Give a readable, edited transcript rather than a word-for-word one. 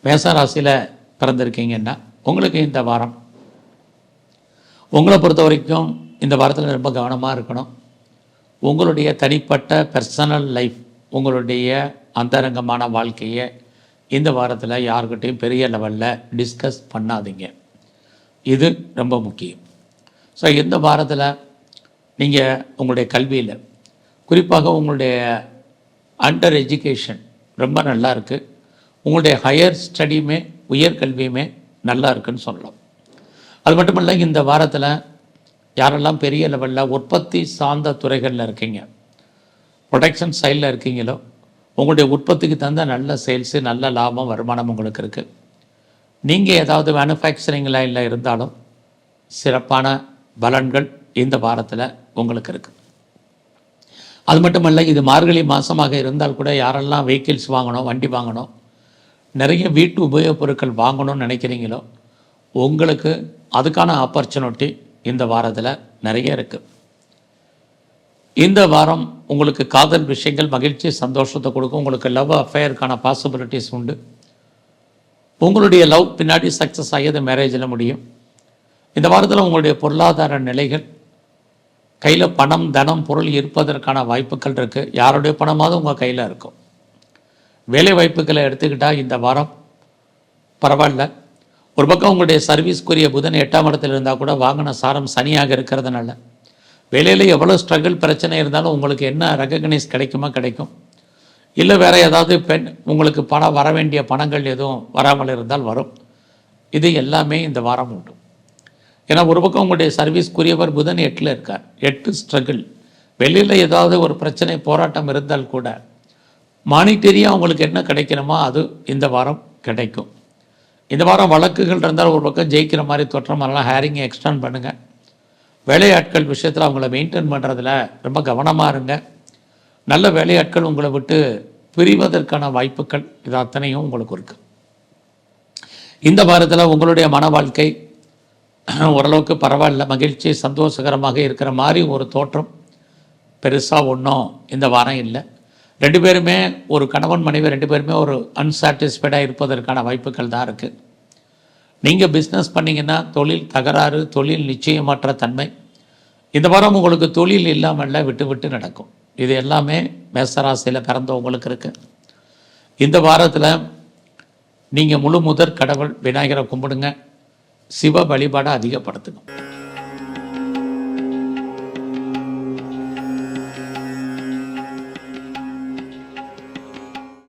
மேச ராசியில் பிறந்திருக்கீங்கன்னா உங்களுக்கு இந்த வாரம் உங்களை பொறுத்த வரைக்கும் இந்த வாரத்தில் ரொம்ப கவனமாக இருக்கணும். உங்களுடைய தனிப்பட்ட பர்சனல் லைஃப், உங்களுடைய அந்தரங்கமான வாழ்க்கையை இந்த வாரத்தில் யாருக்கிட்டையும் பெரிய லெவலில் டிஸ்கஸ் பண்ணாதீங்க. இது ரொம்ப முக்கியம். ஸோ இந்த வாரத்தில் நீங்கள் உங்களுடைய கல்வியில் குறிப்பாக உங்களுடைய அண்டர் எஜுகேஷன் ரொம்ப நல்லா இருக்குது. உங்களுடைய ஹையர் ஸ்டடியுமே உயர்கல்வியுமே நல்லா இருக்குதுன்னு சொல்லலாம். அது மட்டும் இல்லை, இந்த வாரத்தில் யாரெல்லாம் பெரிய லெவலில் உற்பத்தி சார்ந்த துறைகளில் இருக்கீங்க, ப்ரொடக்ஷன் சைடில் இருக்கீங்களோ, உங்களுடைய உற்பத்திக்கு தகுந்த நல்ல சேல்ஸு, நல்ல லாபம், வருமானம் உங்களுக்கு இருக்குது. நீங்கள் ஏதாவது மேனுஃபேக்சரிங் லைனில் இருந்தாலும் சிறப்பான பலன்கள் இந்த வாரத்தில் உங்களுக்கு இருக்குது. அது மட்டுமல்ல, இது மார்கழி மாதமாக இருந்தால் கூட யாரெல்லாம் வெஹிக்கிள்ஸ் வாங்கணும், வண்டி வாங்கணும், நிறைய வீட்டு உபயோகப் பொருட்கள் வாங்கணும்னு நினைக்கிறீங்களோ, உங்களுக்கு அதுக்கான ஆப்பர்ச்சுனிட்டி இந்த வாரத்தில் நிறைய இருக்குது. இந்த வாரம் உங்களுக்கு காதல் விஷயங்கள் மகிழ்ச்சி சந்தோஷத்தை கொடுக்கும். உங்களுக்கு லவ் அஃபேருக்கான பாசிபிலிட்டிஸ் உண்டு. உங்களுடைய லவ் பின்னாடி சக்ஸஸ் ஆகியது மேரேஜில் முடியும். இந்த வாரத்தில் உங்களுடைய பொருளாதார நிலைகள், கையில் பணம், தனம், பொருள் இருப்பதற்கான வாய்ப்புகள் இருக்குது. யாருடைய பணமாவது உங்கள் கையில் இருக்கும். வேலை வாய்ப்புகளை எடுத்துக்கிட்டால் இந்த வாரம் பரவாயில்ல. ஒரு பக்கம் உங்களுடைய சர்வீஸ்க்குரிய புதன் 8ஆம் இடத்தில் இருந்தால் கூட வாங்கின சாரம் சனியாக இருக்கிறதுனால வேலையில் எவ்வளோ ஸ்ட்ரகிள் பிரச்சனை இருந்தாலும் உங்களுக்கு என்ன ரெகக்னைஸ் கிடைக்குமா கிடைக்கும். இல்லை வேறு ஏதாவது உங்களுக்கு பணம் வர வேண்டிய பணங்கள் எதுவும் வராமல் இருந்தால் வரும். இது எல்லாமே இந்த வாரம் உண்டு. ஏன்னா ஒரு பக்கம் உங்களுடைய சர்வீஸ்க்குரியவர் புதன் 8ல் இருக்கார். 8 ஸ்ட்ரகிள். வெளியில் ஏதாவது ஒரு பிரச்சனை போராட்டம் இருந்தால் கூட மானிட்டரியாக உங்களுக்கு என்ன கிடைக்கணுமோ அது இந்த வாரம் கிடைக்கும். இந்த வாரம் வழக்குகள் இருந்தால் ஒரு பக்கம் ஜெயிக்கிற மாதிரி தோற்றம், அதெல்லாம் ஹேரிங்கை எக்ஸ்டெண்ட் பண்ணுங்கள். வேலையாட்கள் விஷயத்தில் அவங்கள மெயின்டைன் பண்ணுறதுல ரொம்ப கவனமாக இருங்க. நல்ல வேலையாட்கள் உங்களை விட்டு பிரிவதற்கான வாய்ப்புகள் இது அத்தனையும் உங்களுக்கு இருக்குது. இந்த வாரத்தில் உங்களுடைய மன வாழ்க்கை ஓரளவுக்கு பரவாயில்ல, மகிழ்ச்சி சந்தோஷகரமாக இருக்கிற மாதிரி ஒரு தோற்றம். பெருசாக ஒன்றும் இந்த வாரம் இல்லை. 2 பேருமே, ஒரு கணவன் மனைவி 2 பேருமே ஒரு அன்சாட்டிஸ்ஃபைடாக இருப்பதற்கான வாய்ப்புகள் தான் இருக்குது. நீங்கள் பிஸ்னஸ் பண்ணிங்கன்னா தொழில் தகராறு, தொழில் நிச்சயமற்ற தன்மை. இந்த வாரம் உங்களுக்கு தொழில் இல்லாமல் விட்டு விட்டு நடக்கும். இது எல்லாமே மேசராசியில் பிறந்தவங்களுக்கு இருக்குது. இந்த வாரத்தில் நீங்கள் முழு முதற் கடவுள் விநாயகரை கும்பிடுங்க. சிவ வழிபாடை அதிகப்படுத்துங்க.